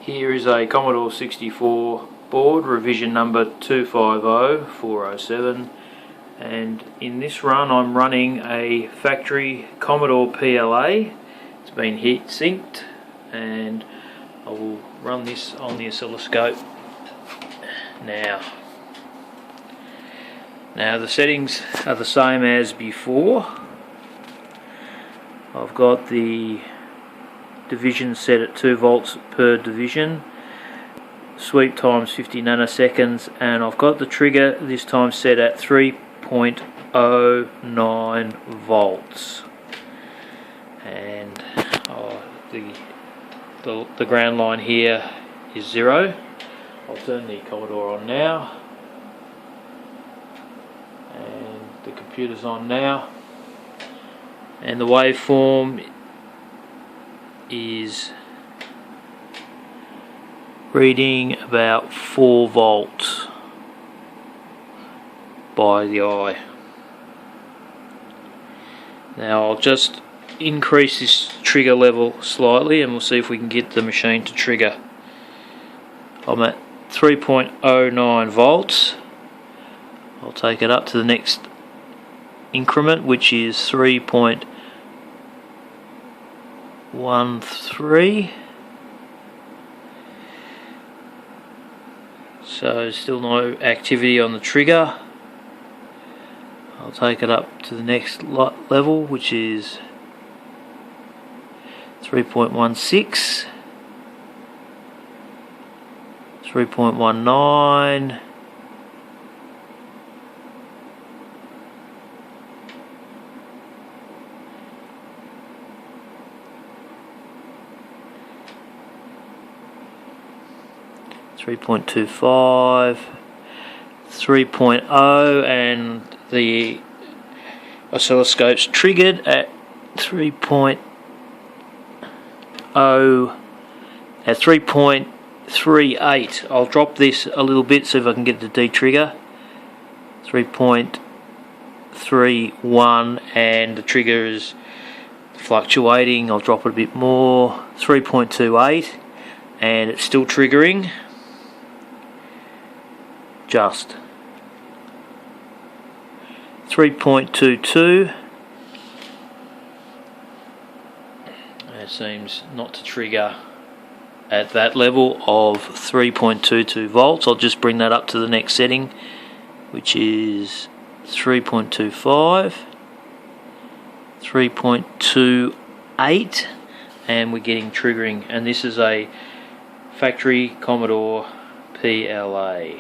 Here is a Commodore 64 board, revision number 250407, and in this run I'm running a factory Commodore PLA. It's been heat sinked, and I will run this on the oscilloscope now. Now the settings are the same as before. I've got the division set at 2 volts per division, sweep times 50 nanoseconds, and I've got the trigger this time set at 3.09 volts, and the ground line here is 0. I'll turn the Commodore on now, and the computer's on now, and the waveform is reading about 4 volts by the eye. Now I'll just increase this trigger level slightly and we'll see if we can get the machine to trigger. I'm at 3.09 volts. I'll take it up to the next increment, which is 3.13. So still no activity on the trigger. I'll take it up to the next level, which is 3.16, 3.19, 3.25, 3.0, and the oscilloscope's triggered at 3.0 at 3.38. I'll drop this a little bit so if I can get the de-trigger. 3.31, and the trigger is fluctuating. I'll drop it a bit more. 3.28, and it's still triggering. Just 3.22. It seems not to trigger at that level of 3.22 volts. I'll just bring that up to the next setting, which is 3.25, 3.28, and we're getting triggering. And this is a factory Commodore PLA.